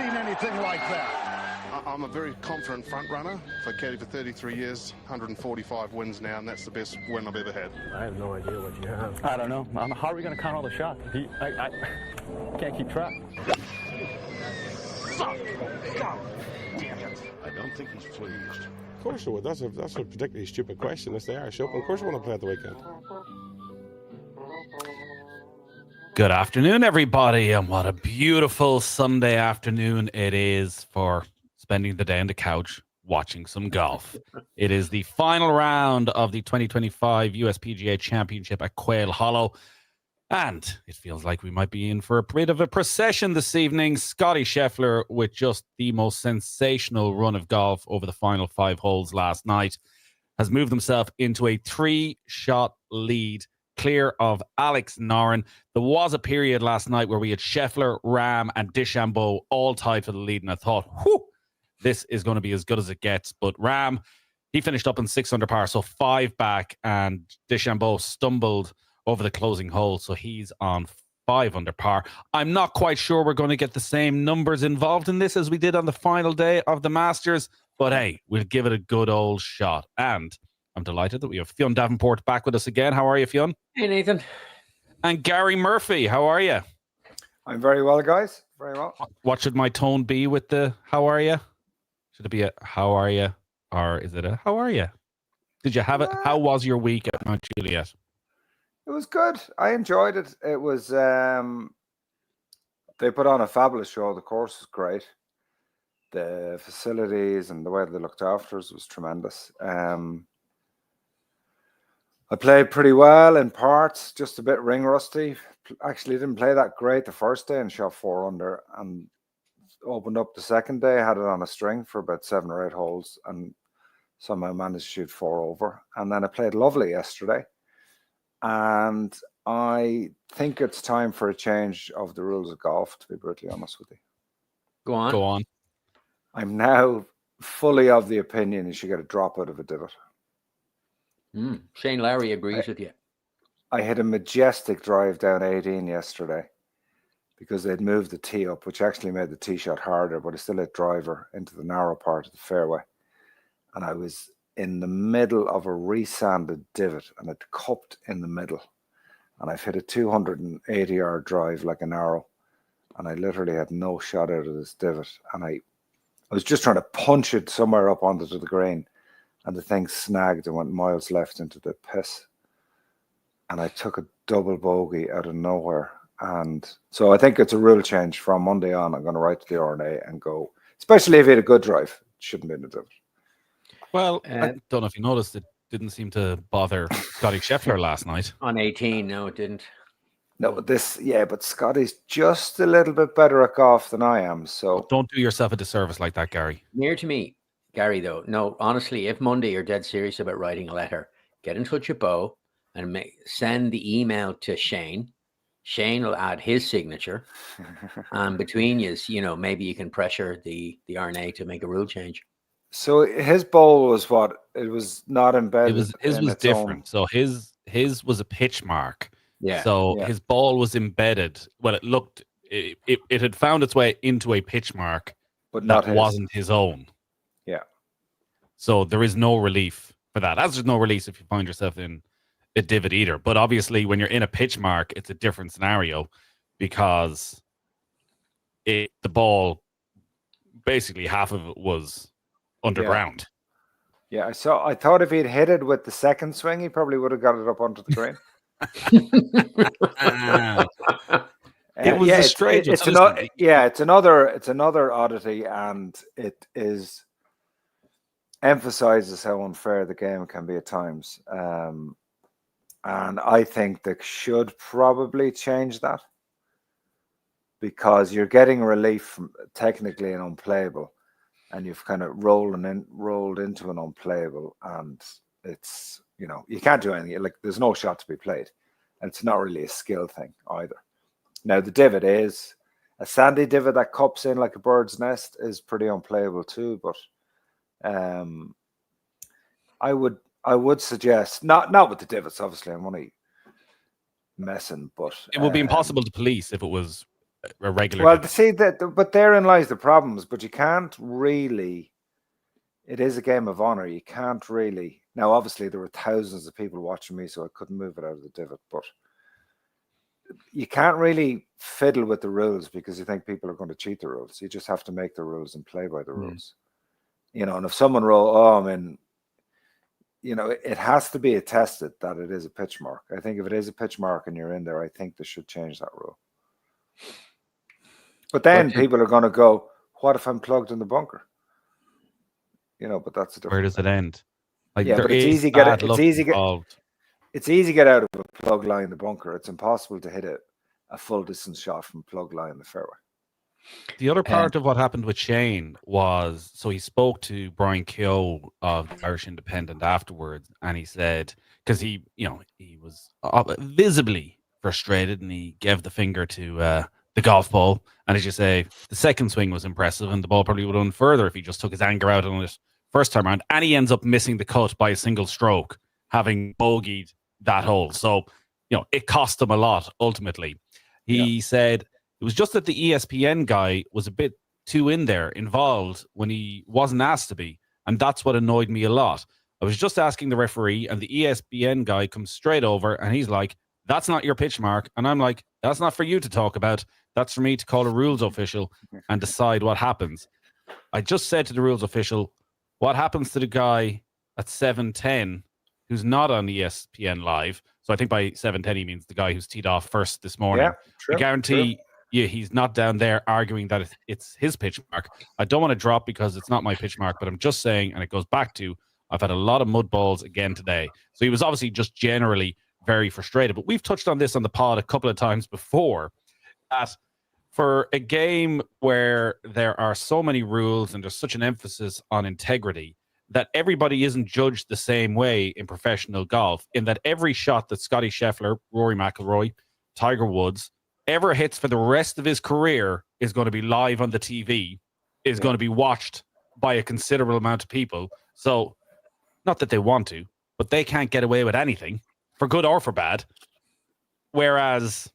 seen anything like that. I'm a very confident front runner. I've caddied for 33 years, 145 wins now, and that's the best win I've ever had. I have no idea what you have. I don't know. How are we going to count all the shots? I can't keep track. God damn it. I don't think he's pleased. Of course I would. That's a particularly stupid question. It's the Irish Open. Of course I want to play at the weekend. Good afternoon, everybody, and what a beautiful Sunday afternoon it is for spending the day on the couch watching some golf. It is the final round of the 2025 USPGA Championship at Quail Hollow, and it feels like we might be in for a bit of a procession this evening. Scottie Scheffler, with just the most sensational run of golf over the final 5 holes last night, has moved himself into a 3-shot lead, clear of Alex Noren. There was a period last night where we had Scheffler, Rahm, and DeChambeau all tied for the lead, and I thought, whew, this is going to be as good as it gets. But Rahm, he finished up in 6 under par, so 5 back, and DeChambeau stumbled over the closing hole, so he's on 5 under par. I'm not quite sure we're going to get the same numbers involved in this as we did on the final day of the Masters, but hey, we'll give it a good old shot. And I'm delighted that we have Fionn Davenport back with us again. How are you, Fionn? Hey, Nathan. And Gary Murphy, how are you? I'm very well, guys. Very well. What should my tone be with the how are you? Should it be a how are you? Or is it a how are you? Did you have it? How was your week at Mount Juliet? It was good. I enjoyed it. It was, they put on a fabulous show. The course was great. The facilities and the way they looked after us was tremendous. I played pretty well in parts, just a bit ring rusty. Actually, didn't play that great the first day and shot 4 under, and opened up the second day, had it on a string for about 7 or 8 holes, and somehow managed to shoot 4 over. And then I played lovely yesterday. And I think it's time for a change of the rules of golf, to be brutally honest with you. Go on. I'm now fully of the opinion you should get a drop out of a divot. Shane Lowry agrees with you. I had a majestic drive down 18 yesterday because they'd moved the tee up, which actually made the tee shot harder, but I still hit driver into the narrow part of the fairway. And I was in the middle of a resanded divot, and it cupped in the middle. And I've hit a 280-yard drive like an arrow, and I literally had no shot out of this divot. And I was just trying to punch it somewhere up onto the green, and the thing snagged and went miles left into the piss. And I took a double bogey out of nowhere. And so I think it's a rule change from Monday on. I'm going to write to the RNA and go, especially if you had a good drive, it shouldn't be in the divot. Well, I don't know if you noticed, it didn't seem to bother Scottie Scheffler last night. On 18, no, it didn't. No, but Scottie's just a little bit better at golf than I am. So don't do yourself a disservice like that, Gary. Near to me, Gary, though. No, honestly, if Monday you're dead serious about writing a letter, get in touch with Bo and send the email to Shane. Shane will add his signature. And between you, maybe you can pressure the RNA to make a rule change. So his bowl was what? It was not embedded. His was different. So his was a pitch mark. Yeah. So his ball was embedded. Well, it had found its way into a pitch mark, but that wasn't his own. Yeah. So there is no relief for that. As there's no relief if you find yourself in a divot either. But obviously, when you're in a pitch mark, it's a different scenario because the ball, basically half of it was underground. Yeah, I thought if he'd hit it with the second swing, he probably would have got it up onto the green. It was a strange. It's another oddity, and it emphasizes how unfair the game can be at times. And I think they should probably change that because you're getting relief from technically an unplayable, and you've kind of rolled into an unplayable, and it's, you can't do anything. Like, there's no shot to be played, and it's not really a skill thing either. Now, the divot is a sandy divot that cups in like a bird's nest is pretty unplayable too, but I would suggest not with the divots. Obviously, I'm only messing, but it would be impossible to police if it was a regular. Well, to see that, but therein lies the problems. But you can't really. It is a game of honor. You can't really. Now, obviously, there were thousands of people watching me, so I couldn't move it out of the divot. But you can't really fiddle with the rules because you think people are going to cheat the rules. You just have to make the rules and play by the rules. You know, and if someone it has to be attested that it is a pitch mark. I think if it is a pitch mark and you're in there, I think they should change that rule. But then people are going to go, what if I'm plugged in the bunker? You know, but that's a different. Where does it end? Like, yeah, but it's easy to get out of a plug line in the bunker. It's impossible to hit a full distance shot from plug line in the fairway. The other part of what happened with Shane was, so he spoke to Brian Keogh of the Irish Independent afterwards, and he said, because he was visibly frustrated, and he gave the finger to the golf ball, and as you say, the second swing was impressive, and the ball probably would have gone further if he just took his anger out on it first time around, and he ends up missing the cut by a single stroke, having bogeyed that hole. So, it cost him a lot ultimately. He said it was just that the ESPN guy was a bit too involved when he wasn't asked to be. And that's what annoyed me a lot. I was just asking the referee, and the ESPN guy comes straight over and he's like, that's not your pitch mark. And I'm like, that's not for you to talk about. That's for me to call a rules official and decide what happens. I just said to the rules official, what happens to the guy at 7:10 who's not on ESPN Live? So I think by 7:10 he means the guy who's teed off first this morning. Yeah, true, I guarantee he's not down there arguing that it's his pitch mark. I don't want to drop because it's not my pitch mark, but I'm just saying, and it goes back to, I've had a lot of mud balls again today. So he was obviously just generally very frustrated. But we've touched on this on the pod a couple of times before, that for a game where there are so many rules and there's such an emphasis on integrity, that everybody isn't judged the same way in professional golf, in that every shot that Scottie Scheffler, Rory McIlroy, Tiger Woods ever hits for the rest of his career is going to be live on the TV, is going to be watched by a considerable amount of people. So, not that they want to, but they can't get away with anything, for good or for bad. Whereas,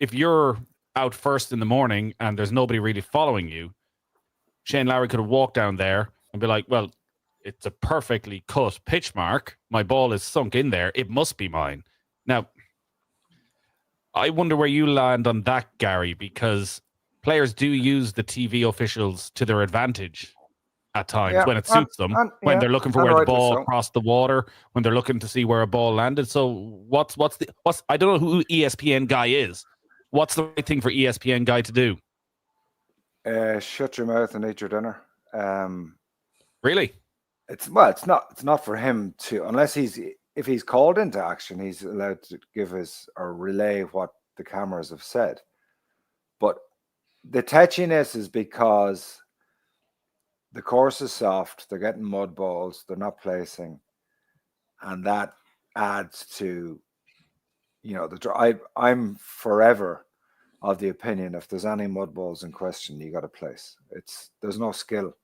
if you're out first in the morning and there's nobody really following you, Shane Lowry could have walked down there and be like, well, it's a perfectly cut pitch mark. My ball is sunk in there. It must be mine. Now, I wonder where you land on that, Gary, because players do use the TV officials to their advantage at times when it suits them, when they're looking for where the ball crossed the water, when they're looking to see where a ball landed. So what's I don't know who ESPN guy is. What's the right thing for ESPN guy to do? Shut your mouth and eat your dinner. Really? It's not for him to, unless if he's called into action, he's allowed to give or relay what the cameras have said. But the touchiness is because the course is soft, they're getting mud balls, they're not placing, and that adds to, I'm forever of the opinion, if there's any mud balls in question, you got to place. There's no skill.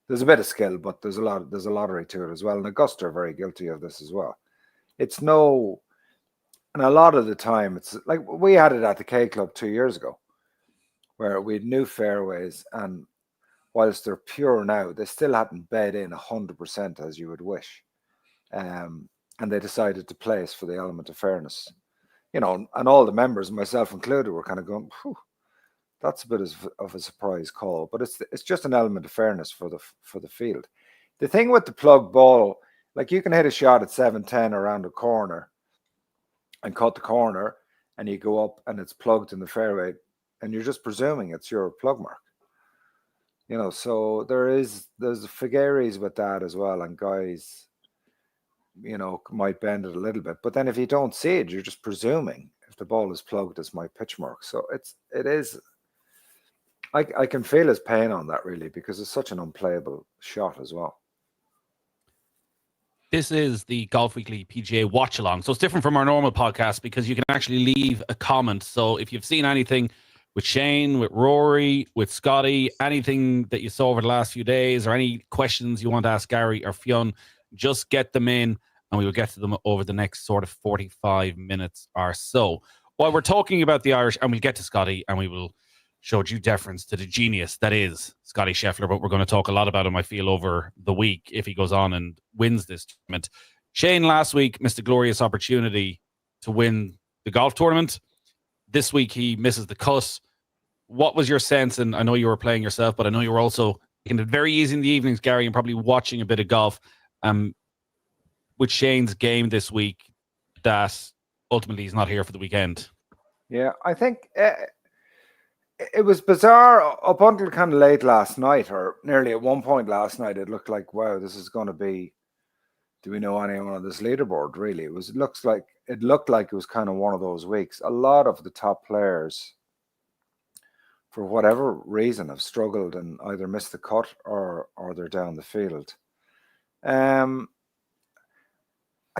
There's a bit of skill, but there's a lottery to it as well. And Augusta are very guilty of this as well. And a lot of the time, it's like we had it at the K Club 2 years ago, where we had new fairways, and whilst they're pure now, they still hadn't bed in 100% as you would wish. And they decided to place for the element of fairness. And all the members, myself included, were kind of going, that's a bit of a surprise call. But it's just an element of fairness for the field. The thing with the plug ball, like you can hit a shot at 7:10 around a corner and cut the corner, and you go up and it's plugged in the fairway, and you're just presuming it's your plug mark. So there's vagaries with that as well, and guys, might bend it a little bit. But then if you don't see it, you're just presuming if the ball is plugged, it's my pitch mark. So it is. I can feel his pain on that, really, because it's such an unplayable shot as well. This is the Golf Weekly PGA Watch Along. So it's different from our normal podcast because you can actually leave a comment. So if you've seen anything with Shane, with Rory, with Scottie, anything that you saw over the last few days, or any questions you want to ask Gary or Fionn, just get them in and we will get to them over the next sort of 45 minutes or so. while we're talking about the Irish, and we'll get to Scottie, and we will show due deference to the genius that is Scottie Scheffler, but we're going to talk a lot about him, I feel, over the week if he goes on and wins this tournament. Shane last week missed a glorious opportunity to win the golf tournament. This week he misses the cut. What was your sense? And I know you were playing yourself, but I know you were also making it very easy in the evenings, Gary, and probably watching a bit of golf with Shane's game this week, that ultimately he's not here for the weekend. Yeah, I think it was bizarre up until kind of late last night, or nearly at one point last night. It looked like, wow, this is going to be, do we know anyone on this leaderboard, really? It looked like it was kind of one of those weeks. A lot of the top players, for whatever reason, have struggled and either missed the cut or they're down the field. I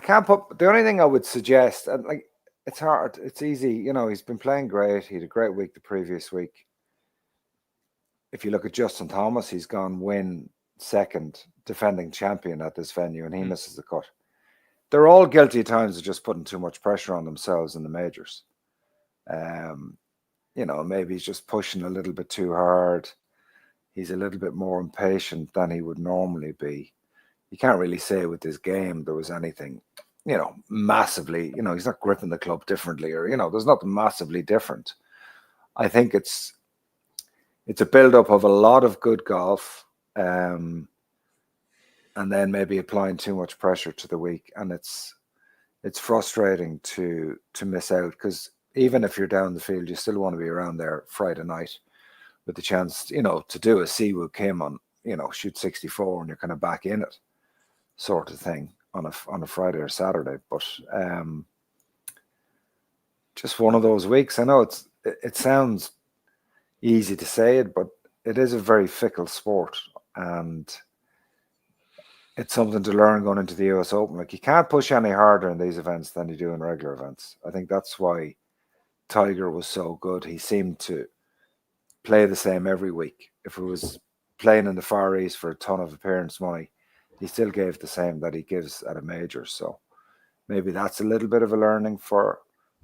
can't put, the only thing I would suggest, and like, it's hard, it's easy, you know, he's been playing great. He had a great week the previous week. If you look at Justin Thomas, he's gone win second defending champion at this venue, and he misses the cut. They're all guilty at times of just putting too much pressure on themselves in the majors. You know, maybe he's just pushing a little bit too hard. He's a little bit more impatient than he would normally be. You can't really say with this game there was anything, you know, massively, you know, he's not gripping the club differently, or, you know, there's nothing massively different. I think it's a build-up of a lot of good golf, and then maybe applying too much pressure to the week. And it's frustrating to miss out, because even if you're down the field, you still want to be around there Friday night with the chance, you know, to do a Siwoo Kim on, you know, shoot 64 and you're kind of back in it sort of thing on a Friday or Saturday. But just one of those weeks. I know it sounds easy to say it, but it is a very fickle sport, and it's something to learn going into the US Open. Like, you can't push any harder in these events than you do in regular events. I think that's why Tiger was so good. He seemed to play the same every week. If it was playing in the Far East for a ton of appearance money, he still gave the same that he gives at a major. So maybe that's a little bit of a learning for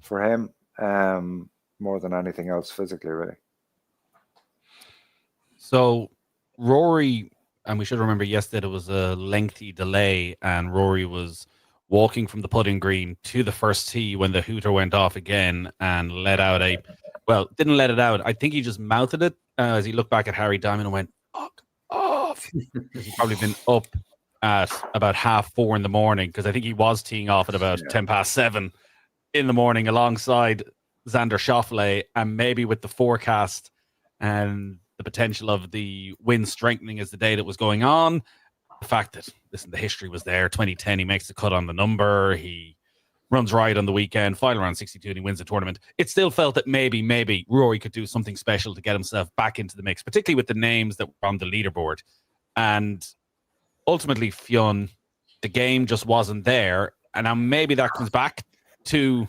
him, more than anything else physically, really. So Rory, and we should remember yesterday there was a lengthy delay, and Rory was walking from the putting green to the first tee when the hooter went off again and let out didn't let it out. I think he just mouthed it as he looked back at Harry Diamond and went, "Fuck off." He's probably been up at about 4:30 in the morning, because I think he was teeing off at about 7:10 in the morning alongside Xander Schauffele, and maybe with the forecast and the potential of the wind strengthening as the day that was going on, the fact that, listen, the history was there. 2010, he makes the cut on the number. He runs right on the weekend, final round 62, and he wins the tournament. It still felt that maybe Rory could do something special to get himself back into the mix, particularly with the names that were on the leaderboard. And ultimately, Fionn, the game just wasn't there. And now maybe that comes back to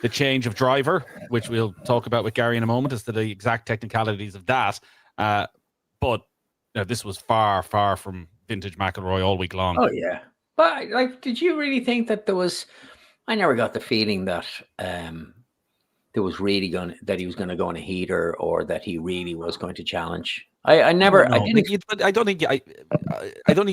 the change of driver, which we'll talk about with Gary in a moment, as to the exact technicalities of that. But this was far from vintage McIlroy all week long. Oh yeah, but like, did you really think that there was? I never got the feeling that there was really that he was going to go on a heater, or that he really was going to challenge. I don't think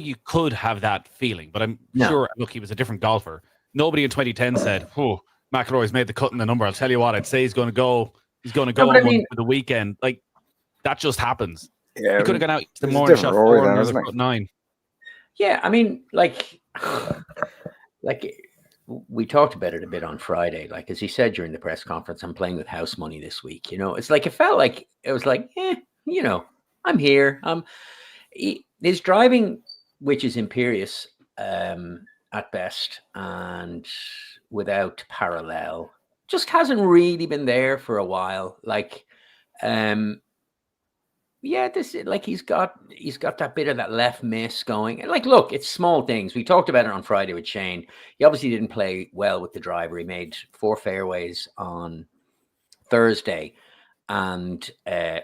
you could have that feeling, but I'm sure. Look, he was a different golfer. Nobody in 2010 said, "Oh, McIlroy's made the cut in the number." I'll tell you what, I'd say he's going to go for the weekend. Like, that just happens. Yeah, he could have gone out the morning, shot 4 and another cut 9. Yeah, I mean, like we talked about it a bit on Friday. Like, as he said during the press conference, I'm playing with house money this week. You know, it's like, it felt like it was like, you know, I'm here. His driving, which is imperious at best and without parallel, just hasn't really been there for a while. Like, this is like, he's got that bit of that left miss going. And like, look, it's small things. We talked about it on Friday with Shane. He obviously didn't play well with the driver. He made 4 fairways on Thursday, and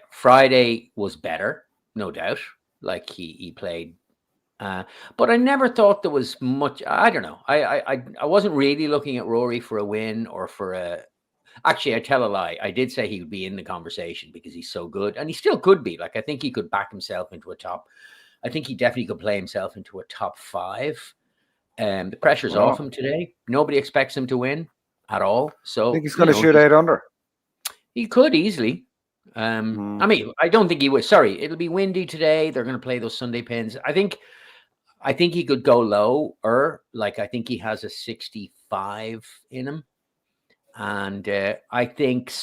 Friday was better, no doubt. Like, he played, but I never thought there was much. I don't know. I wasn't really looking at Rory for a win or for Actually, I tell a lie. I did say he would be in the conversation because he's so good, and he still could be. Like, I think he could back himself into a top. I think he definitely could play himself into a top 5. The pressure's off him today. Nobody expects him to win at all. So I think he's going to shoot 8 under. He could easily. I mean, I don't think he would. Sorry, it'll be windy today. They're going to play those Sunday pins. I think he could go lower. Like, I think he has a 65 in him. And I think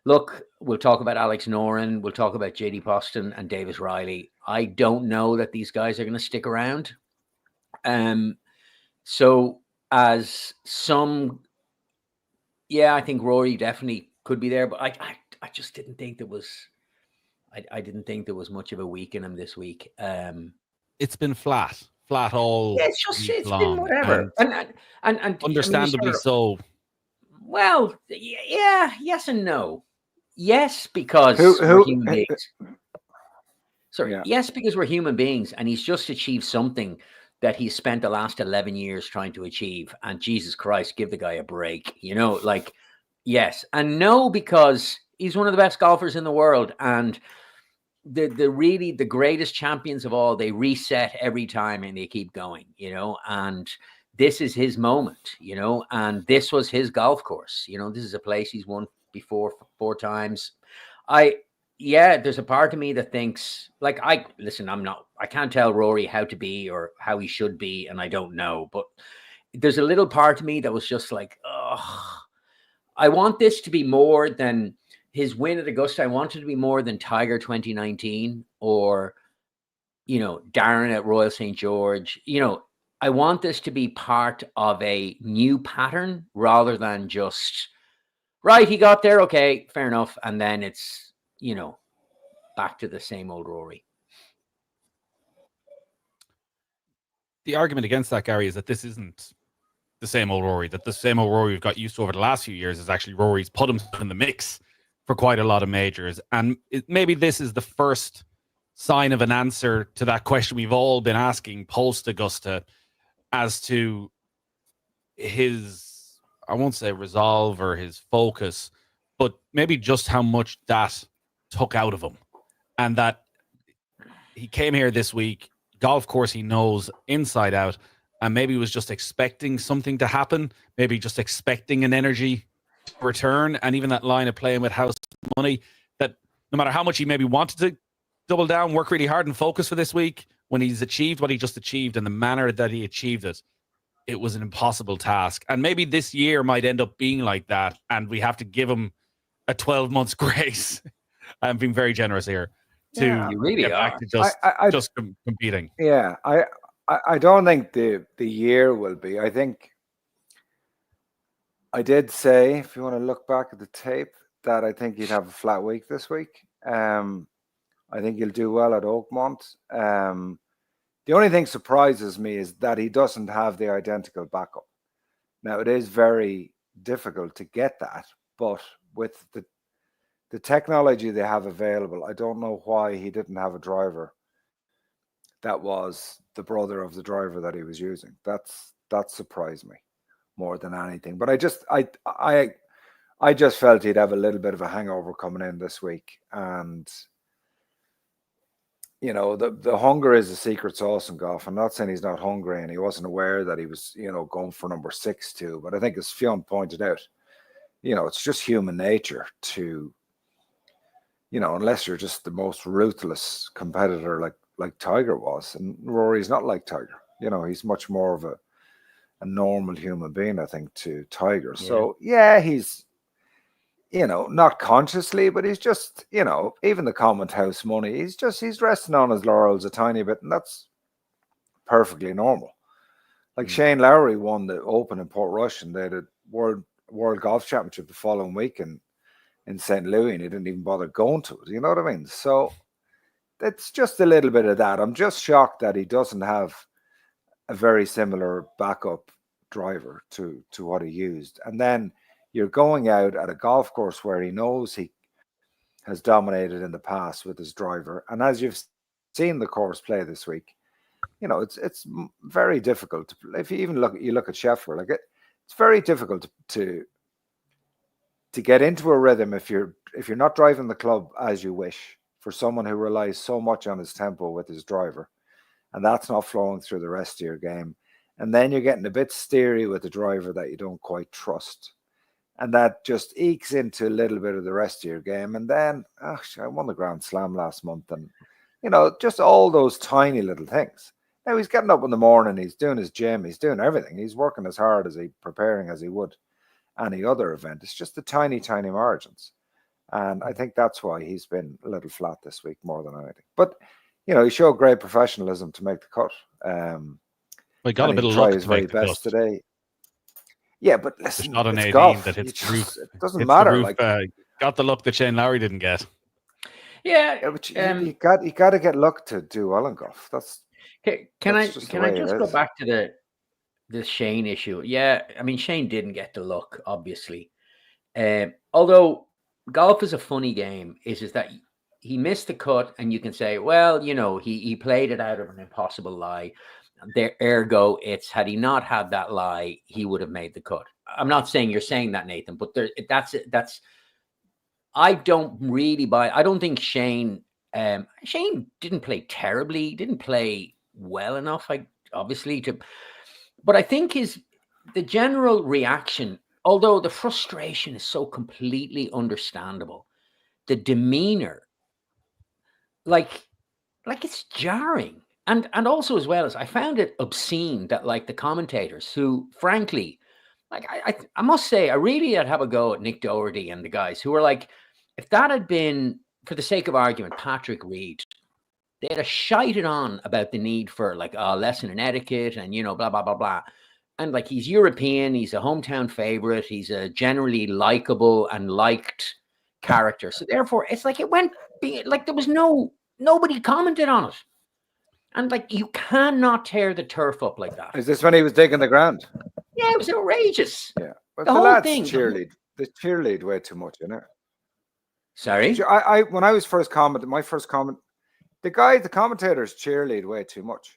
we'll talk about Alex Noren. We'll talk about JD Poston and Davis Riley. I don't know that these guys are going to stick around. So as some, I think Rory definitely could be there, but I just didn't think there was, I didn't think there was much of a week in him this week. It's been flat all. Yeah, it's been whatever, and understandably so. Well, yeah, yes and no. Yes, because we're human beings. Sorry, yes, because we're human beings, and he's just achieved something that he's spent the last 11 years trying to achieve. And Jesus Christ, give the guy a break. Like, yes. And no, because he's one of the best golfers in the world. And the greatest champions of all, they reset every time and they keep going, and this is his moment, and this was his golf course. This is a place he's won before 4 times. There's a part of me that thinks, like, I can't tell Rory how to be or how he should be, and I don't know, but there's a little part of me that was just like, oh, I want this to be more than his win at Augusta. I want it to be more than Tiger 2019 or, Darren at Royal St. George. I want this to be part of a new pattern rather than just, right, he got there, okay, fair enough, and then it's, back to the same old Rory. The argument against that, Gary, is that this isn't the same old Rory, that the same old Rory we've got used to over the last few years is actually Rory's put himself in the mix for quite a lot of majors. And maybe this is the first sign of an answer to that question we've all been asking post-Augusta as to his, I won't say resolve or his focus, but maybe just how much that took out of him. And that he came here this week, golf course he knows inside out, and maybe was just expecting something to happen, maybe just expecting an energy return, and even that line of playing with house money, that no matter how much he maybe wanted to double down, work really hard and focus for this week, when he's achieved what he just achieved and the manner that he achieved it, it was an impossible task. And maybe this year might end up being like that, and we have to give him a 12 months grace. I'm being very generous here to get back to just competing. Yeah, I don't think the year will be. I think I did say, if you want to look back at the tape, that I think he'd have a flat week this week. I think he'll do well at Oakmont. The only thing surprises me is that he doesn't have the identical backup. Now, it is very difficult to get that, but with the technology they have available, I don't know why he didn't have a driver that was the brother of the driver that he was using. That surprised me more than anything. But I just felt he'd have a little bit of a hangover coming in this week. And the hunger is the secret sauce in golf. I'm not saying he's not hungry and he wasn't aware that he was, going for number 6 too. But I think, as Fionn pointed out, it's just human nature to, unless you're just the most ruthless competitor like Tiger was. And Rory's not like Tiger. He's much more of a normal human being, I think, to Tiger. Yeah. So, he's, not consciously, but he's just, even the comment house money, he's resting on his laurels a tiny bit, and that's perfectly normal. Like Shane Lowry won the Open in Portrush, and they had a World Golf Championship the following week in St. Louis, and he didn't even bother going to it. You know what I mean? So it's just a little bit of that. I'm just shocked that he doesn't have a very similar backup driver to what he used. And then you're going out at a golf course where he knows he has dominated in the past with his driver. And as you've seen the course play this week, it's very difficult. If you even look at Scheffler, it's very difficult to to get into a rhythm, if you're not driving the club as you wish, for someone who relies so much on his tempo with his driver, and that's not flowing through the rest of your game, and then you're getting a bit steery with the driver that you don't quite trust, and that just ekes into a little bit of the rest of your game. And then, I won the Grand Slam last month, and just all those tiny little things. Now he's getting up in the morning, he's doing his gym, he's doing everything, he's working as hard as preparing as he would any other event. It's just the tiny margins, and I think that's why he's been a little flat this week more than anything. But he showed great professionalism to make the cut. We got a bit of try luck his to very make the best cut. today. Yeah, but listen, It's not an it's 18 golf. that hits the roof. It doesn't Hits the matter. roof, got the luck that Shane Lowry didn't get. Yeah, but you got to get luck to do well in golf. Can I just go back to the Shane issue? Yeah, I mean, Shane didn't get the luck, obviously. Although golf is a funny game, is that he missed the cut, and you can say, well, he played it out of an impossible lie. Ergo, it's had he not had that lie, he would have made the cut. I'm not saying you're saying that, Nathan, but that's. I don't really buy. I don't think Shane didn't play terribly, didn't play well enough. But I think the general reaction, although the frustration is so completely understandable, the demeanor, like it's jarring. And also, as well, as I found it obscene that the commentators who, frankly, I must say, I'd have a go at Nick Doherty and the guys who were if that had been, for the sake of argument, Patrick Reed, they'd have shited on about the need for a lesson in etiquette and blah blah blah blah. And he's European, he's a hometown favorite, he's a generally likable and liked character. So therefore, it's it went there was nobody commented on it. And you cannot tear the turf up like that. Is this when he was digging the ground? Yeah, it was outrageous. Yeah, but the whole whole thing. They cheerlead way too much, Sorry? When I was first commenting, my first comment, the commentators cheerlead way too much.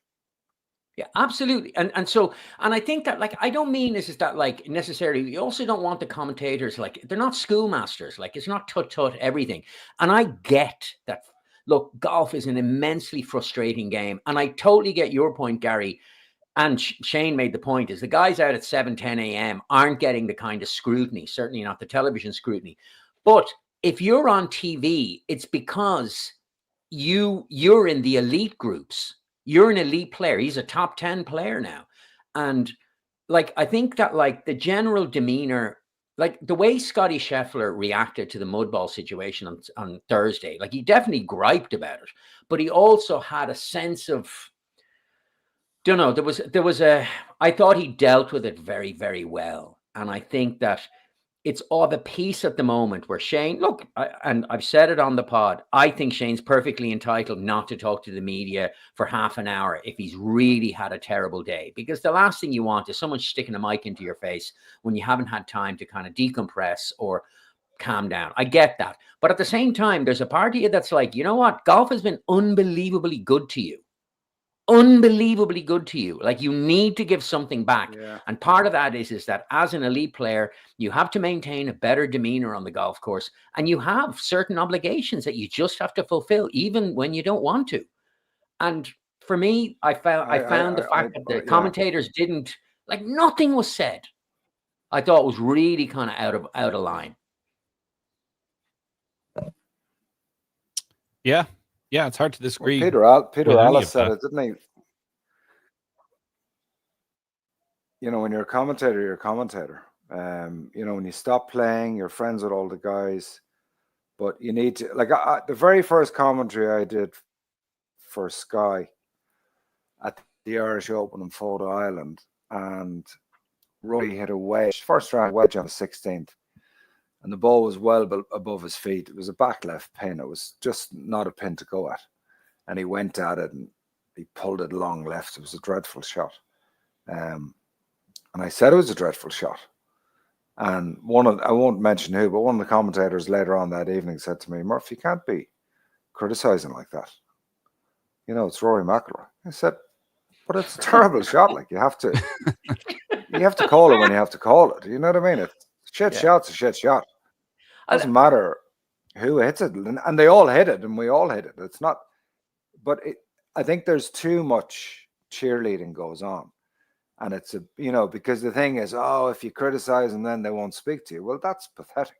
Yeah, absolutely. And I think that I don't mean this is that necessarily, you also don't want the commentators they're not schoolmasters, it's not tut everything. And I get that. Look, golf is an immensely frustrating game. And I totally get your point, Gary. And Shane made the point, is the guys out at 7:10 a.m. aren't getting the kind of scrutiny, certainly not the television scrutiny. But if you're on TV, it's because you're in the elite groups. You're an elite player. He's a top 10 player now. And I think that the general demeanor, the way Scottie Scheffler reacted to the mud ball situation on Thursday, he definitely griped about it, but he also had a sense of, I thought he dealt with it very, very well. And I think that it's of a piece at the moment where Shane, and I've said it on the pod, I think Shane's perfectly entitled not to talk to the media for half an hour if he's really had a terrible day, because the last thing you want is someone sticking a mic into your face when you haven't had time to kind of decompress or calm down. I get that. But at the same time, there's a part of you that's you know what? Golf has been unbelievably good to you. Unbelievably good to you. You need to give something back. Yeah. And part of that is that as an elite player, you have to maintain a better demeanor on the golf course, and you have certain obligations that you just have to fulfill, even when you don't want to. And for me, I found the fact that the commentators didn't, nothing was said, I thought was really kind of out of line. Yeah, it's hard to disagree. Well, Peter Ellis said it, didn't he? When you're a commentator, you're a commentator. When you stop playing, you're friends with all the guys, but you need to the very first commentary I did for Sky at the Irish Open in Photo Island, and Rory hit a wedge, first round wedge on the 16th. And the ball was well above his feet. It was a back left pin. It was just not a pin to go at. And he went at it and he pulled it long left. It was a dreadful shot. And I said it was a dreadful shot. And I won't mention who, but one of the commentators later on that evening said to me, Murph, you can't be criticizing like that. It's Rory McIlroy. I said, but it's a terrible shot. You have to call it when you have to call it. You know what I mean? Shot's a shit shot. Doesn't matter who hits it, and they all hit it, and we all hit it. It's not, but I think there's too much cheerleading goes on, and it's because the thing is, if you criticize them, then they won't speak to you. Well, that's pathetic,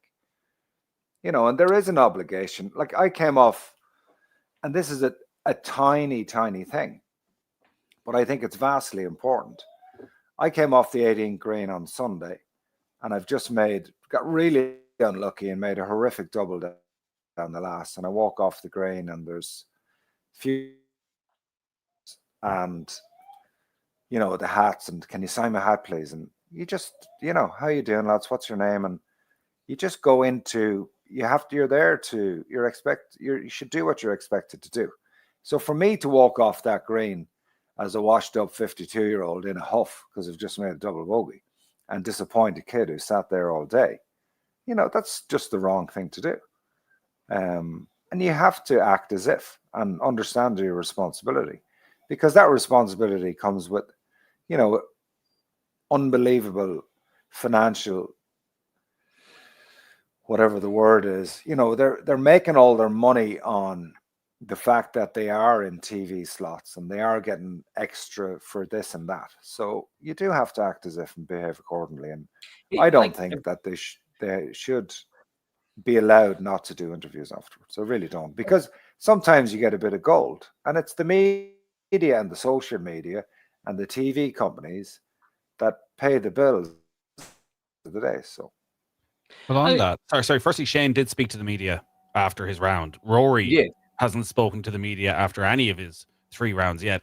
and there is an obligation. Like I came off, and this is a tiny thing, but I think it's vastly important. I came off the 18th green on Sunday, and I've just got really unlucky and made a horrific double down the last. And I walk off the green, and there's few, and the hats, and can you sign my hat, please? And you just, how you doing, lads? What's your name? And you just go into, you're there to, you should do what you're expected to do. So for me to walk off that green as a washed up 52-year-old in a huff because I've just made a double bogey and disappoint a kid who sat there all day, that's just the wrong thing to do. And you have to act as if and understand your responsibility, because that responsibility comes with, unbelievable financial, whatever the word is, they're making all their money on the fact that they are in TV slots and they are getting extra for this and that. So you do have to act as if and behave accordingly. And I don't think that they should be allowed not to do interviews afterwards. I really don't, because sometimes you get a bit of gold, and it's the media and the social media and the TV companies that pay the bills of the day. So, well, on that, sorry. Firstly, Shane did speak to the media after his round. Rory hasn't spoken to the media after any of his 3 rounds yet.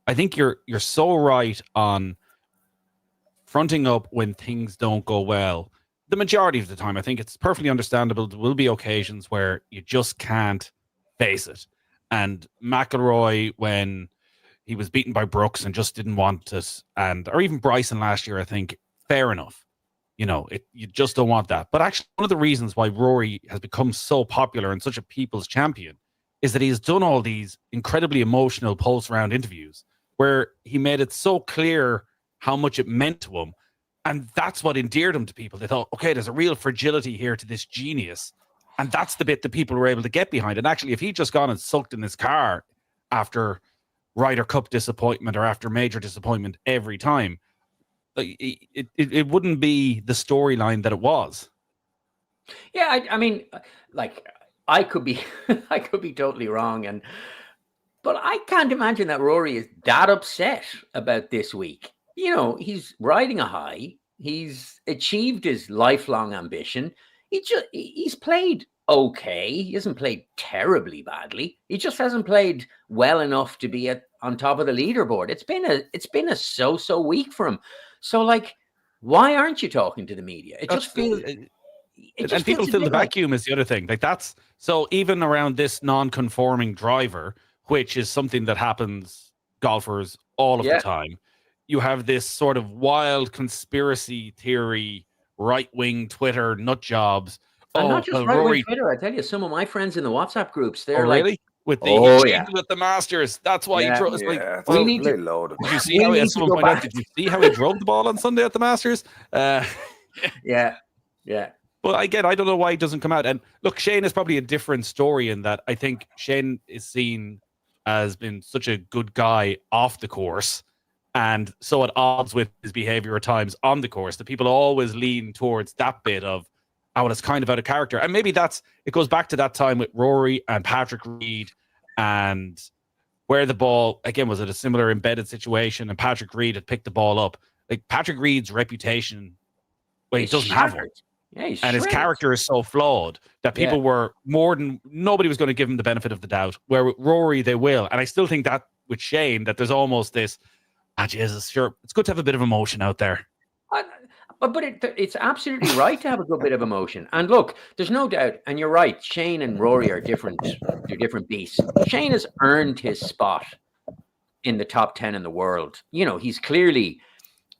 I think you're so right on fronting up when things don't go well. The majority of the time, I think it's perfectly understandable. There will be occasions where you just can't face it. And McIlroy, when he was beaten by Brooks and just didn't want it, or even Bryson last year, I think, fair enough. You just don't want that. But actually, one of the reasons why Rory has become so popular and such a people's champion is that he has done all these incredibly emotional post-round interviews where he made it so clear how much it meant to him. And that's what endeared him to people. They thought, okay, there's a real fragility here to this genius. And that's the bit that people were able to get behind. And actually, if he'd just gone and sulked in his car after Ryder Cup disappointment or after major disappointment every time, it wouldn't be the storyline that it was. Yeah, I mean, like, I could be I could be totally wrong, but I can't imagine that Rory is that upset about this week. He's riding a high. He's achieved his lifelong ambition. He's played okay. He hasn't played terribly badly. He just hasn't played well enough to be on top of the leaderboard. It's been a so week for him. So, like, why aren't you talking to the media? It just feels. And people fill the vacuum is the other thing. Like, that's so even around this non-conforming driver, which is something that happens golfers all of the time. You have this sort of wild conspiracy theory, right-wing Twitter nut jobs. And not just right-wing Twitter. I tell you, some of my friends in the WhatsApp groups, they're really? Like, with the with the Masters. That's why he drove. Like, we need to load it. Did you see how did you see how he drove the ball on Sunday at the Masters? Yeah. But again, I don't know why he doesn't come out. And look, Shane is probably a different story in that I think Shane is seen as being such a good guy off the course, and so at odds with his behavior at times on the course that people always lean towards that bit of, oh, it's kind of out of character. And maybe it goes back to that time with Rory and Patrick Reed, and where the ball, again, was it a similar embedded situation, and Patrick Reed had picked the ball up. Like, Patrick Reed's reputation, he doesn't have one. Yeah, and his character is so flawed that people were nobody was going to give him the benefit of the doubt. Where with Rory, they will. And I still think that with Shane, that there's almost this, Jesus, sure, it's good to have a bit of emotion out there. But it's absolutely right to have a good bit of emotion. And look, there's no doubt, and you're right, Shane and Rory are different. They're different beasts. Shane has earned his spot in the top 10 in the world. He's clearly...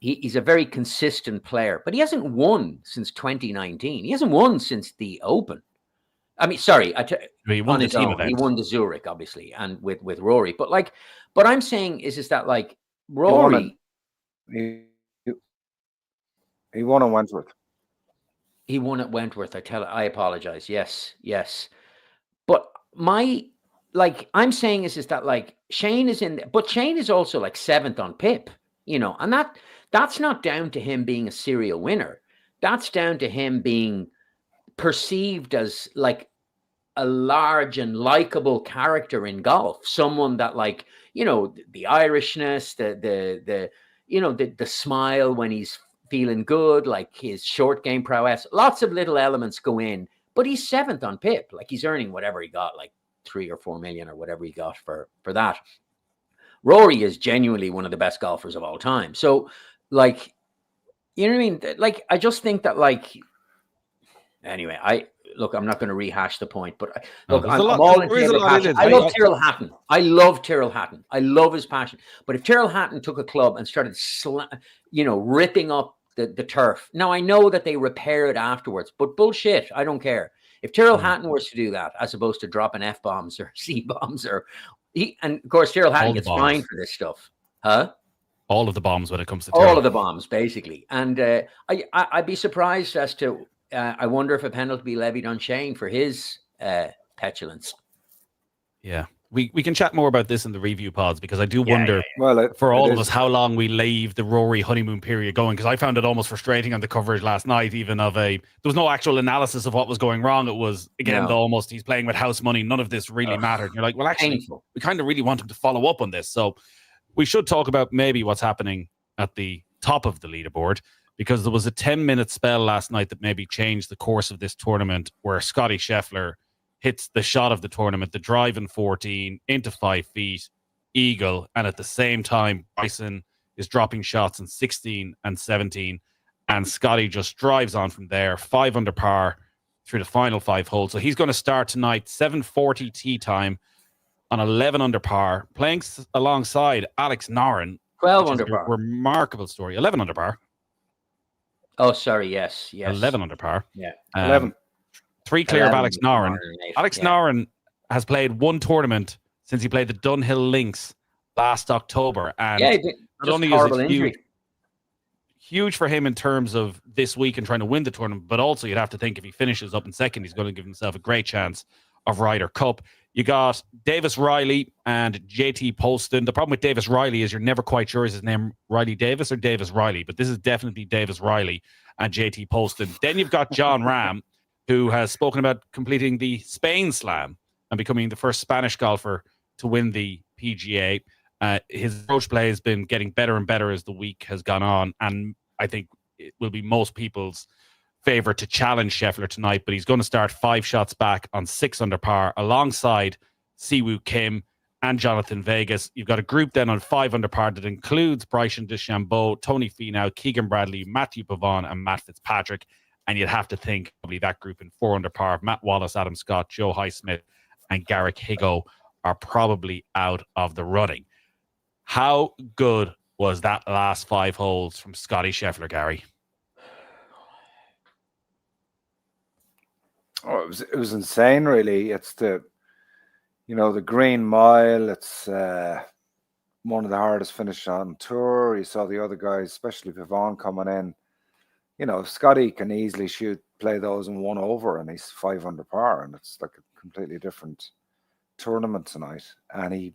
He's a very consistent player, but he hasn't won since 2019. He hasn't won since the Open. I mean, sorry, he won the team event. He won the Zurich, obviously, and with Rory. But I'm saying is that, like, Rory, he won in Wentworth. He won at Wentworth. I apologize. Yes. But I'm saying is that like Shane is but Shane is also like 7th on PIP, and that's not down to him being a serial winner. That's down to him being perceived as like a large and likable character in golf, someone that like, the Irishness, the smile when he's feeling good, like his short game prowess, lots of little elements go in, but he's 7th on PIP. Like he's earning whatever he got, like 3 or 4 million or whatever he got for that. Rory is genuinely one of the best golfers of all time. So like, you know what I mean? Like, I just think that like, anyway, I'm not going to rehash the point, but I'm all in favor of passion. I love Tyrrell Hatton. I love Tyrrell Hatton. I love his passion. But if Tyrrell Hatton took a club and started, ripping up the turf. Now, I know that they repair it afterwards, but bullshit. I don't care. If Tyrrell Hatton was to do that, as opposed to dropping F-bombs or C-bombs, and of course, Tyrrell Hatton gets fined for this stuff. Huh? All of the bombs when it comes to all of the bombs, basically. And I'd be surprised as to, I wonder if a penalty will be levied on Shane for his petulance. Yeah. We can chat more about this in the review pods, because I do wonder for all of us how long we leave the Rory honeymoon period going, because I found it almost frustrating on the coverage last night, even there was no actual analysis of what was going wrong. It was, again, almost he's playing with house money. None of this really mattered. And you're like, well, actually, we kind of really want him to follow up on this. So we should talk about maybe what's happening at the top of the leaderboard, because there was a 10-minute spell last night that maybe changed the course of this tournament, where Scottie Scheffler hits the shot of the tournament, the drive in 14 into 5 feet, eagle, and at the same time, Bryson is dropping shots in 16 and 17, and Scottie just drives on from there, 5 under par through the final 5 holes. So he's going to start tonight, 7:40 tee time, on 11 under par, playing alongside Alex Noren. 12 under par. Remarkable story. 11 under par. Oh, sorry. Yes. 11 under par. Yeah. 11. 3 clear of Alex Noren. Alex Noren has played one tournament since he played the Dunhill Links last October. And not only is it huge for him in terms of this week and trying to win the tournament, but also you'd have to think if he finishes up in second, he's going to give himself a great chance of Ryder Cup. You got Davis Riley and JT Poston. The problem with Davis Riley is you're never quite sure is his name Riley Davis or Davis Riley, but this is definitely Davis Riley and JT Poston. Then you've got John Ram, who has spoken about completing the Spain Slam and becoming the first Spanish golfer to win the PGA. His approach play has been getting better and better as the week has gone on, and I think it will be most people's favorite to challenge Scheffler tonight, but he's going to start 5 shots back on 6 under par alongside Siwoo Kim and Jonathan Vegas. You've got a group then on 5 under par that includes Bryson DeChambeau, Tony Finau, Keegan Bradley, Matthew Pavon, and Matt Fitzpatrick. And you'd have to think probably that group in 4 under par, Matt Wallace, Adam Scott, Joe Highsmith, and Garrick Higgo are probably out of the running. How good was that last 5 holes from Scottie Scheffler, Gary? Oh, it was insane, really. It's the Green Mile. It's one of the hardest finishes on tour. You saw the other guys, especially Pavon, coming in. Scottie can easily play those in 1 over, and he's 5 under par, and it's like a completely different tournament tonight. And he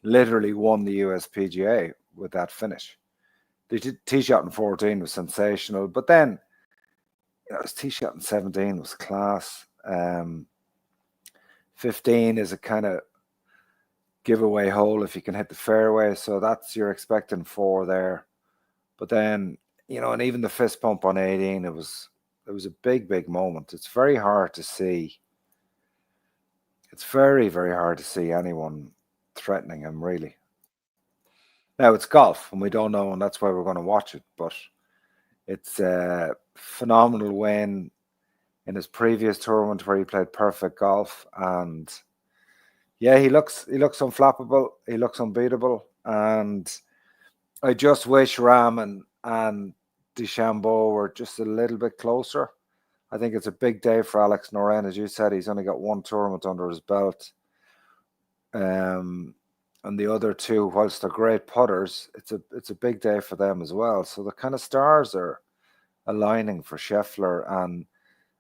literally won the USPGA with that finish. The tee shot in 14 was sensational, but then his tee shot in 17 was class. 15 is a kind of giveaway hole if you can hit the fairway, so you're expecting 4 there. But then, and even the fist pump on 18, it was a big moment. It's very hard to see. It's very, very hard to see anyone threatening him, really. Now, it's golf, and we don't know, and that's why we're going to watch it. But it's a phenomenal win in his previous tournament where he played perfect golf. And, yeah, he looks unflappable. He looks unbeatable. And I just wish Ram and DeChambeau were just a little bit closer. I think it's a big day for Alex Noren. As you said, he's only got 1 tournament under his belt. And the other 2, whilst they're great putters, it's a big day for them as well. So the kind of stars are aligning for Scheffler,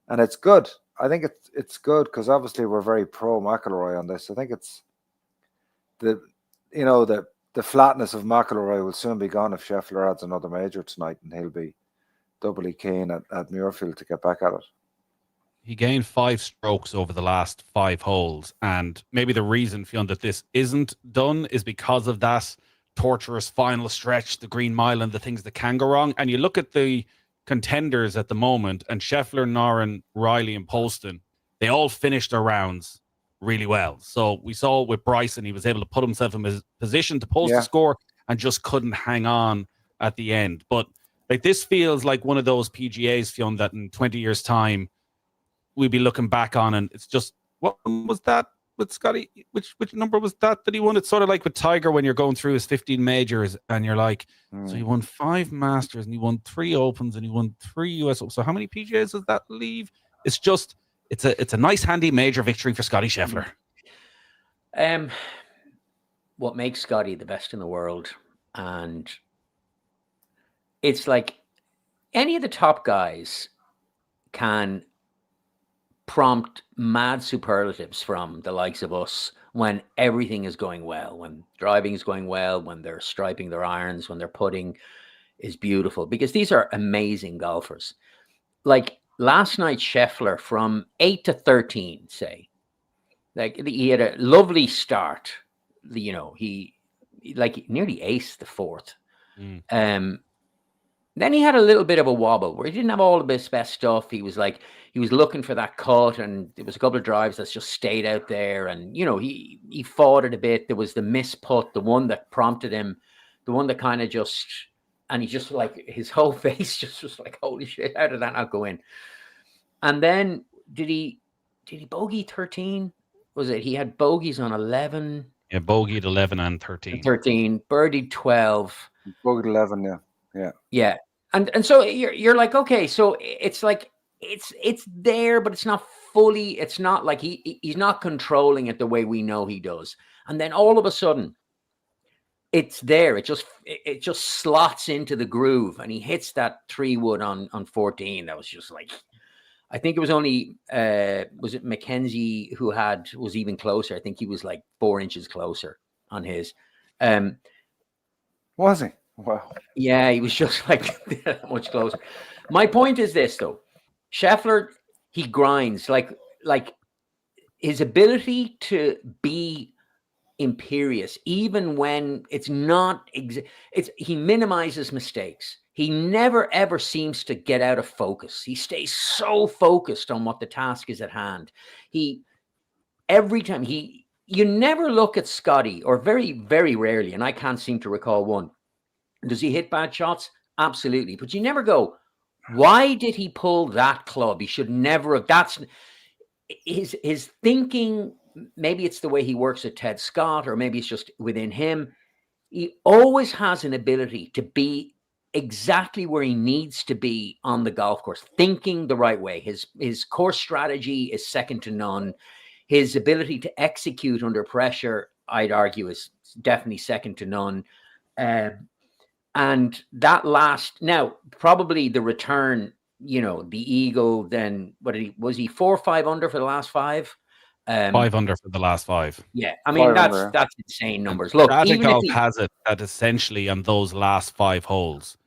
and it's good. I think it's good because obviously we're very pro McIlroy on this. I think it's the flatness of McIlroy will soon be gone if Scheffler adds another major tonight, and he'll be doubly keen at Muirfield to get back at it. He gained 5 strokes over the last 5 holes, and maybe the reason, Fionn, that this isn't done is because of that torturous final stretch, the Green Mile, and the things that can go wrong. And you look at the contenders at the moment, and Scheffler, Noren, Riley, and Poston, they all finished their rounds really well. So we saw with Bryson, he was able to put himself in a position to post a score and just couldn't hang on at the end. But like, this feels like one of those PGAs, Fionn, that in 20 years' time we'd be looking back on, and it's just, what was that with Scottie? Which number was that he won? It's sort of like with Tiger when you're going through his 15 majors and you're like, so he won 5 Masters and he won 3 Opens and he won 3 US Opens. So how many PGAs does that leave? It's just, it's a nice handy major victory for Scottie Scheffler. What makes Scottie the best in the world, and it's like any of the top guys can prompt mad superlatives from the likes of us when everything is going well, when driving is going well, when they're striping their irons, when their putting is beautiful, because these are amazing golfers. Like last night, Scheffler from 8 to 13, say, like he had a lovely start. He like nearly aced the 4th. Then he had a little bit of a wobble where he didn't have all of his best stuff. He was looking for that cut, and there was a couple of drives that's just stayed out there. And, he fought it a bit. There was the miss putt, the one that prompted him, the one that kind of just, and he just like, his whole face just was like, holy shit, how did that not go in? And then did he bogey 13? Was it? He had bogeys on 11. Yeah, bogeyed 11 and 13. 13, birdied 12. Bogeyed 11, yeah. Yeah. And so you're like, okay, so it's like it's there, but it's not fully, it's not like he's not controlling it the way we know he does. And then all of a sudden it's there. It just slots into the groove, and he hits that 3-wood on 14. That was just like, I think it was only was it Mackenzie who was even closer. I think he was like 4 inches closer on his. Was he? Wow. Yeah, he was just like that much closer. My point is this, though. Scheffler, he grinds like his ability to be imperious, even when it's not. He minimizes mistakes. He never ever seems to get out of focus. He stays so focused on what the task is at hand. Every time you never look at Scottie, or very, very rarely, and I can't seem to recall one. Does he hit bad shots? Absolutely. But you never go, why did he pull that club? He should never have. That's his thinking. Maybe it's the way he works at Ted Scott, or maybe it's just within him. He always has an ability to be exactly where he needs to be on the golf course, thinking the right way. His course strategy is second to none. His ability to execute under pressure, I'd argue, is definitely second to none. And that now probably the return, the Eagle, then was he 4 or 5 under for the last 5? 5 under for the last 5. Yeah, I mean, that's insane numbers. Look, Golf has it that essentially on those last 5 holes,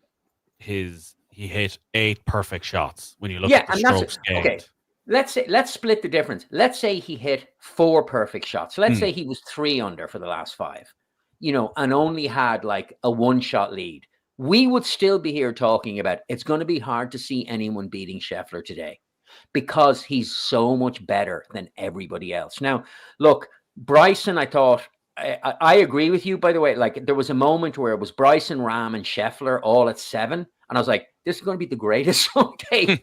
he hit 8 perfect shots when you look at the strokes gained. Okay, let's split the difference. Let's say he hit 4 perfect shots. Let's say he was 3 under for the last 5. And only had like a 1-shot lead, we would still be here talking about it's going to be hard to see anyone beating Scheffler today because he's so much better than everybody else. Now, look, Bryson, I thought, I agree with you, by the way. Like, there was a moment where it was Bryson, Rahm, and Scheffler all at 7. And I was like, this is going to be the greatest Sunday.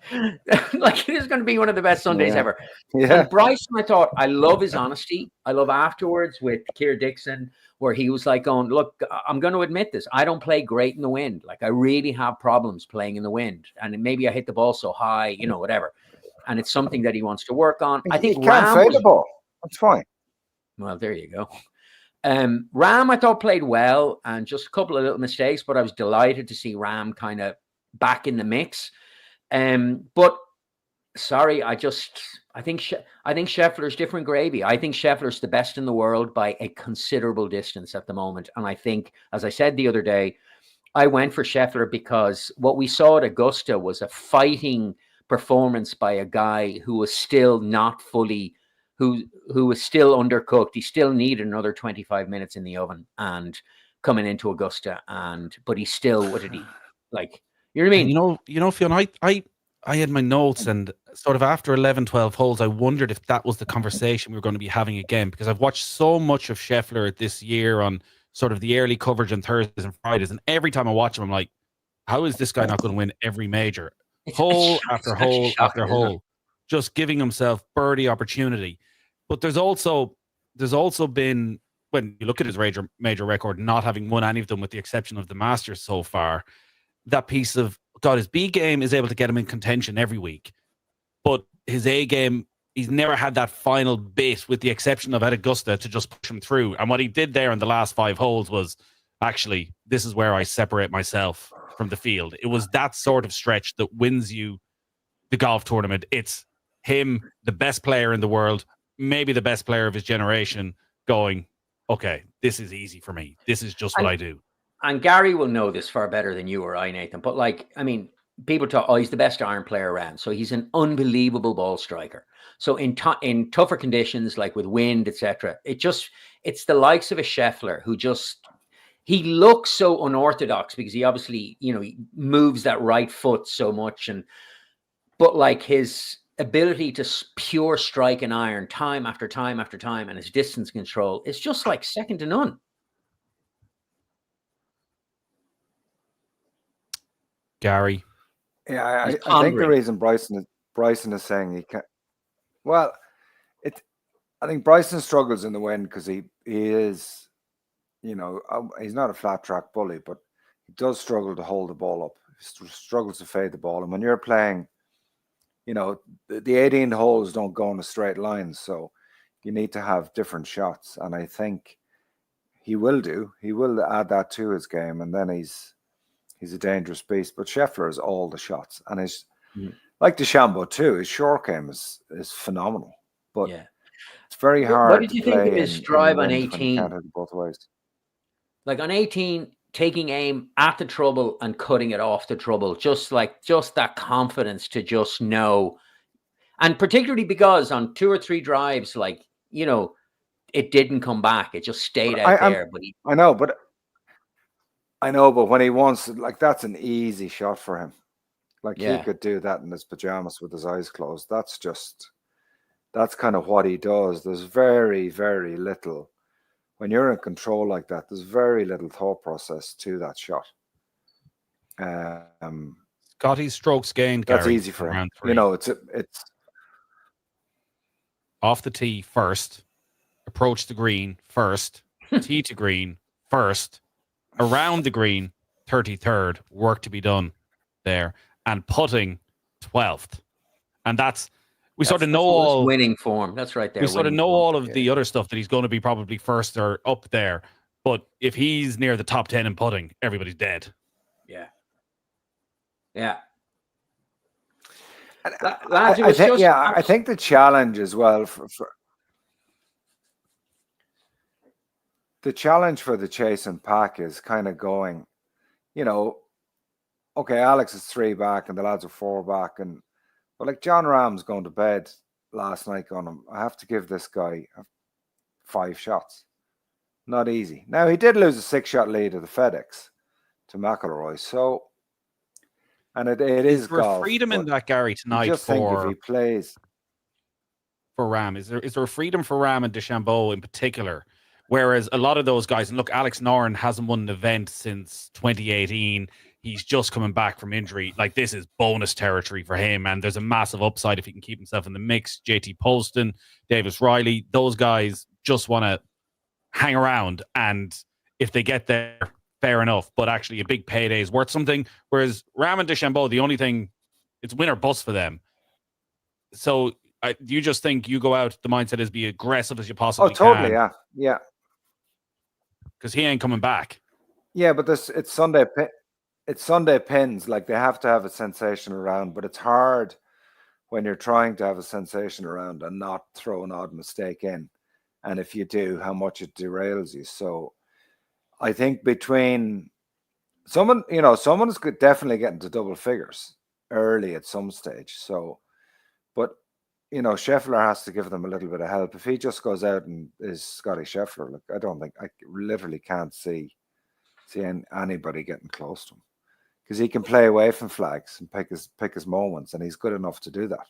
Like, it is going to be one of the best Sundays ever. Yeah. And Bryson, I thought, I love his honesty. I love afterwards with Keir Dixon, where he was like going, look, I'm going to admit this. I don't play great in the wind. Like, I really have problems playing in the wind. And maybe I hit the ball so high, whatever. And it's something that he wants to work on. I think he can't fade the ball. That's fine. Well, there you go. Rahm, I thought, played well, and just a couple of little mistakes, but I was delighted to see Rahm kind of back in the mix. But sorry, I think Scheffler's different gravy. I think Scheffler's the best in the world by a considerable distance at the moment. And I think, as I said the other day, I went for Scheffler because what we saw at Augusta was a fighting performance by a guy who was still not fully, who was still undercooked. He still needed another 25 minutes in the oven and coming into Augusta. But he still, what did he like? You know what I mean? You know, Fionn, I had my notes, and sort of after 11, 12 holes, I wondered if that was the conversation we were going to be having again, because I've watched so much of Scheffler this year on sort of the early coverage on Thursdays and Fridays, and every time I watch him, I'm like, how is this guy not going to win every major? Hole after hole after hole, just giving himself birdie opportunity. But there's also been, when you look at his major record, not having won any of them with the exception of the Masters so far, that piece of, God, his B game is able to get him in contention every week. But his A game, he's never had that final bit, with the exception of at Augusta, to just push him through. And what he did there in the last 5 holes was, actually, this is where I separate myself from the field. It was that sort of stretch that wins you the golf tournament. It's him, the best player in the world, maybe the best player of his generation, going, okay, this is easy for me. This is just what I do. And Gary will know this far better than you or I, Nathan. But like, I mean, people talk, oh, he's the best iron player around. So he's an unbelievable ball striker. So in tougher conditions, like with wind, etc., it's the likes of a Scheffler who he looks so unorthodox because he obviously, he moves that right foot so much. But like his ability to pure strike an iron time after time after time, and his distance control is just like second to none. Gary. Yeah, I think the reason Bryson is saying he can't. Well, I think Bryson struggles in the wind because he is, he's not a flat track bully, but he does struggle to hold the ball up. He struggles to fade the ball, and when you're playing, the 18 holes don't go in a straight line, so you need to have different shots, and I think he will add that to his game, and then he's a dangerous beast. But Scheffler is all the shots, and like DeChambeau too. His short game is phenomenal, but it's very hard. What did you think of his drive on 18? Both ways. Like on 18, taking aim at the trouble and cutting it off the trouble, just that confidence to just know, and particularly because on 2 or 3 drives, it didn't come back; it just stayed out there. But I know, but when he wants, that's an easy shot for him. He could do that in his pajamas with his eyes closed. That's kind of what he does. There's very, very little, when you're in control like that, there's very little thought process to that shot. Scottie's strokes gained, that's Gary, easy for him. It's off the tee first, approach the green first, tee to green first, around the green 33rd, work to be done there, and putting 12th. And we sort of know all winning form. That's right there. We sort of know all of the other stuff, that he's going to be probably first or up there. But if he's near the top 10 in putting, everybody's dead. Yeah. Yeah. I think the challenge as well for the challenge for the chase and pack is kind of going, okay, Alex is 3 back and the lads are 4 back, but John Rahm's going to bed last night on him. I have to give this guy 5 shots. Not easy. Now, he did lose a 6-shot lead at the FedEx to McIlroy, so, and it is golf. Freedom in that, Gary, tonight just think if he plays for Rahm. Is there a freedom for Rahm and DeChambeau in particular? Whereas a lot of those guys, and look, Alex Noren hasn't won an event since 2018. He's just coming back from injury. This is bonus territory for him, and there's a massive upside if he can keep himself in the mix. JT Poston, Davis Riley, those guys just want to hang around, and if they get there, fair enough. But actually, a big payday is worth something. Whereas Rahm and DeChambeau, the only thing, it's win or bust for them. So you just think you go out, the mindset is be aggressive as you possibly can. Oh, totally, yeah. Because he ain't coming back. Yeah, but it's Sunday. it's Sunday pins. Like, they have to have a sensational round, but it's hard when you're trying to have a sensational round and not throw an odd mistake in. And if you do, how much it derails you. So I think between someone is definitely getting to double figures early at some stage. So, but Scheffler has to give them a little bit of help. If he just goes out and is Scottie Scheffler, I don't think, I literally can't see anybody getting close to him, because he can play away from flags and pick his moments, and he's good enough to do that.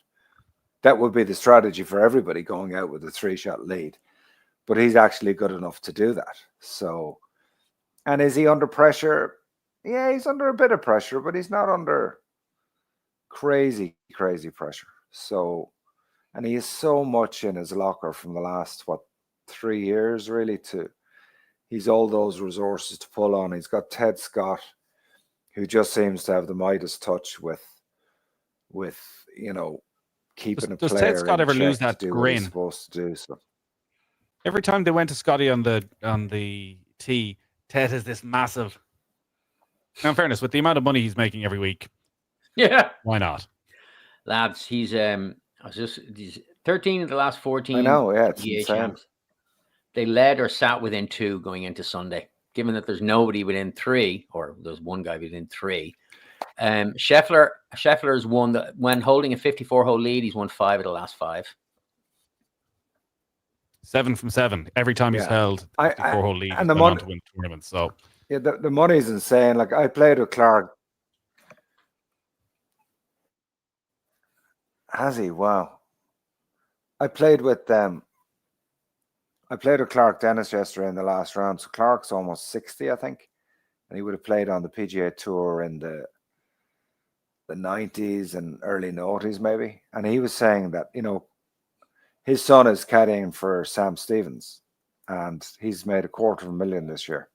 That would be the strategy for everybody going out with a 3-shot lead, but he's actually good enough to do that. So, and is he under pressure? Yeah, he's under a bit of pressure, but he's not under crazy pressure. So, and he has so much in his locker from the last 3 years, really. He's all those resources to pull on. He's got Ted Scott, who just seems to have the Midas touch with keeping a player. Does Ted Scott ever lose that grin? He's supposed to do so. Every time they went to Scottie on the tee, Ted has this massive. Now, in fairness, with the amount of money he's making every week, yeah, why not? Lads, he's 13 of the last 14. I know, yeah, it's PGA insane. champs. They led or sat within 2 going into Sunday. Given that there's nobody within 3, or there's one guy within 3. Scheffler's won when holding a 54-hole lead. He's won 5 of the last 5. 7 from 7 every time he's held 54-hole lead, and the money to win tournaments. So yeah, the money's insane. Like, I played with Clark. Has he? Wow. I played with Clark Dennis yesterday in the last round. So Clark's almost 60, I think, and he would have played on the PGA Tour in the 90s and early 90s, maybe. And he was saying that his son is caddying for Sam Stevens, and he's made $250,000 this year.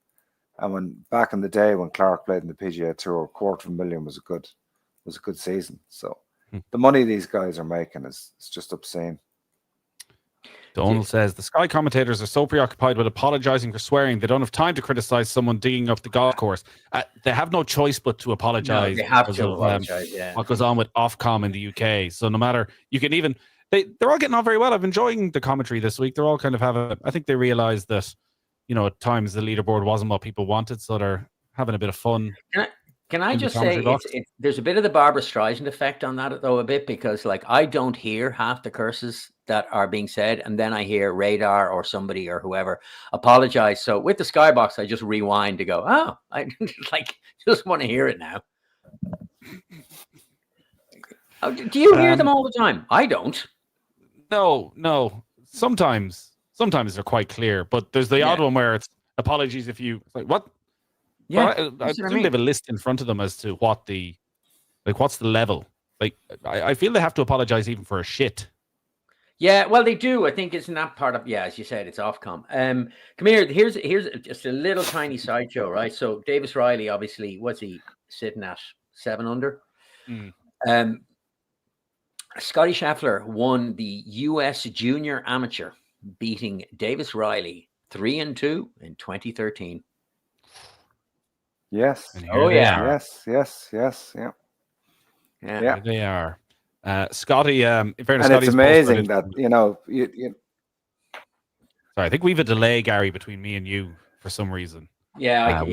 And when back in the day when Clark played in the PGA Tour, $250,000 was a good season. So the money these guys are making is just obscene. Donald says the Sky commentators are so preoccupied with apologizing for swearing they don't have time to criticize someone digging up the golf course. They have no choice but to apologize. No, they have to apologize. What goes on with Ofcom in the UK? So no matter, you can even they're all getting on very well. I'm enjoying the commentary this week. They're all kind of I think they realize that at times the leaderboard wasn't what people wanted, so they're having a bit of fun. Can I just say there's a bit of the Barbara Streisand effect on that, though, a bit, because I don't hear half the curses that are being said, and then I hear Radar or somebody or whoever apologize. So with the Skybox, I just rewind to go, oh, I just want to hear it now. Do you hear them all the time? I don't. No. Sometimes they're quite clear, but there's the odd one where it's apologies if you what. Yeah, I think they have a list in front of them as to what's the level. I feel they have to apologize even for a shit. Yeah, well, they do. I think it's not part of. Yeah, as you said, it's Ofcom. Come here. Here's just a little tiny sideshow, right? So Davis Riley, obviously, what's he sitting at? 7 under. Scottie Scheffler won the U.S. Junior Amateur, beating Davis Riley 3-2 in 2013. Yes. Oh yeah. Yes. Yeah. There they are. Scottie. In fairness, and it's amazing that Sorry, I think we have a delay, Gary, between me and you for some reason. Yeah.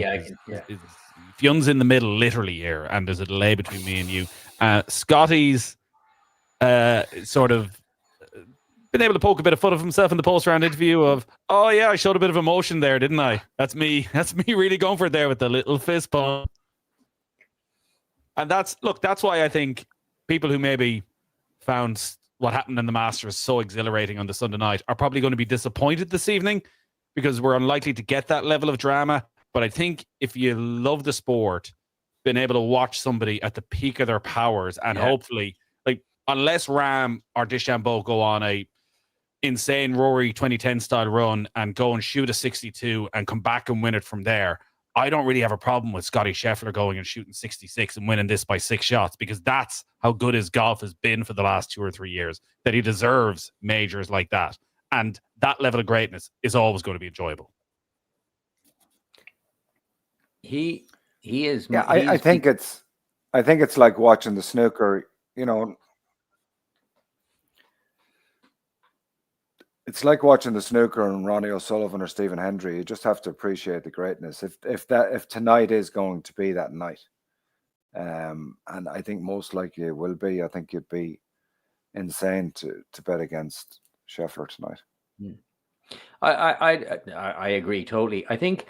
Fion's in the middle, literally here, and there's a delay between me and you. Scottie's sort of been able to poke a bit of fun of himself in the post-round interview of, oh yeah, I showed a bit of emotion there, didn't I? That's me really going for it there with the little fist bump. And that's why I think people who maybe found what happened in the Masters so exhilarating on the Sunday night are probably going to be disappointed this evening, because we're unlikely to get that level of drama. But I think if you love the sport, being able to watch somebody at the peak of their powers, and hopefully, unless Rahm or DeChambeau go on a insane Rory 2010 style run and go and shoot a 62 and come back and win it from there, I don't really have a problem with Scottie Scheffler going and shooting 66 and winning this by 6 shots, because that's how good his golf has been for the last 2 or 3 years, that he deserves majors like that. And that level of greatness is always going to be enjoyable. He He is. Yeah, I think it's like watching the snooker. It's like watching the snooker and Ronnie O'Sullivan or Stephen Hendry. You just have to appreciate the greatness. If tonight is going to be that night, and I think most likely it will be. I think you'd be insane to bet against Scheffler tonight. I agree totally. I think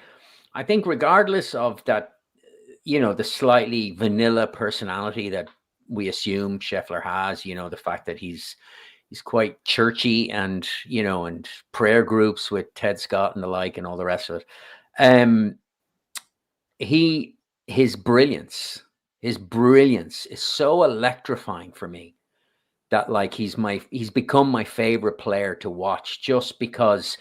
regardless of that, the slightly vanilla personality that we assume Scheffler has, the fact that he's quite churchy and prayer groups with Ted Scott and the like and all the rest of it. His brilliance is so electrifying for me that like he's become my favorite player to watch, just because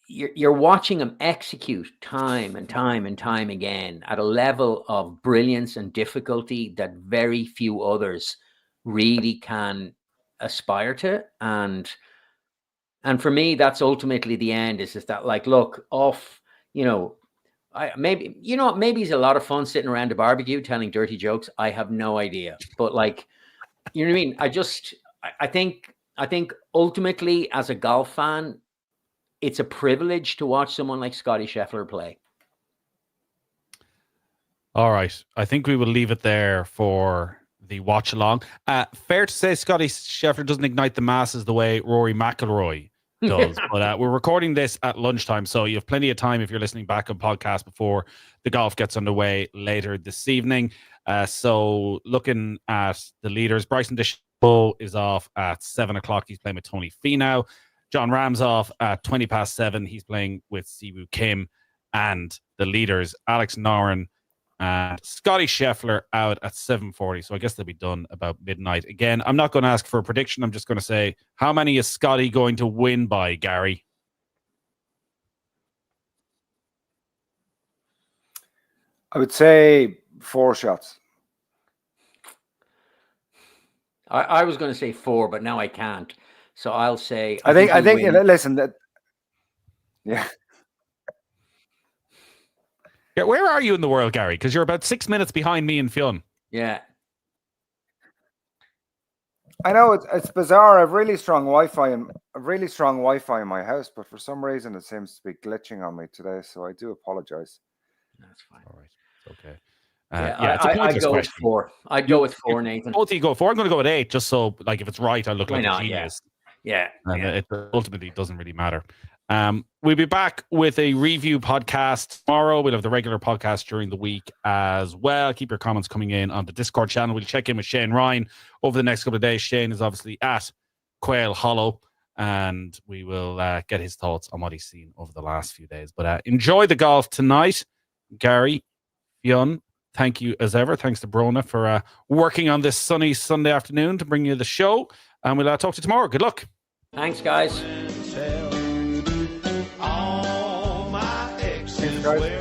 you're watching him execute time and time and time again at a level of brilliance and difficulty that very few others really can aspire to. And for me, that's ultimately the end, is that like, look, maybe he's a lot of fun sitting around a barbecue telling dirty jokes. I have no idea, but like, you know what I mean? I think ultimately, as a golf fan, it's a privilege to watch someone like Scottie Scheffler play. All right. I think we will leave it there for the watch along. Fair to say Scottie Scheffler doesn't ignite the masses the way Rory McIlroy does. But we're recording this at lunchtime, so you have plenty of time if you're listening back on podcast before the golf gets underway later this evening. So looking at the leaders, Bryson DeChambeau is off at 7 o'clock. He's playing with Tony Finau. John Rahm's off at 20 past 7. He's playing with Siwoo Kim. And the leaders, Alex Noren and Scottie Scheffler, out at 7:40. So I guess they'll be done about midnight. Again, I'm not going to ask for a prediction. I'm just going to say, how many is Scottie going to win by, Gary? I would say 4 shots. I was going to say 4, but now I can't. So I'll say. I think. Listen, yeah. Yeah, where are you in the world, Gary? Because you're about 6 minutes behind me and Fionn. Yeah. I know it's bizarre. I've really strong Wi-Fi in my house, but for some reason it seems to be glitching on me today. So I do apologize. That's fine. All right, it's okay. I'd go with 4. I'd go with 4, Nathan. Both of you go 4. I'm going to go with 8, just so, like, if it's right, I look like a genius. Yeah. And it ultimately doesn't really matter. We'll be back with a review podcast tomorrow. We'll have the regular podcast during the week as well. Keep your comments coming in on the Discord channel. We'll check in with Shane Ryan over the next couple of days. Shane is obviously at Quail Hollow, and we will get his thoughts on what he's seen over the last few days. But enjoy the golf tonight. Gary, Fionn, thank you as ever. Thanks to Brona for working on this sunny Sunday afternoon to bring you the show. And we'll talk to you tomorrow. Good luck. Thanks, guys. All my exes. Guys.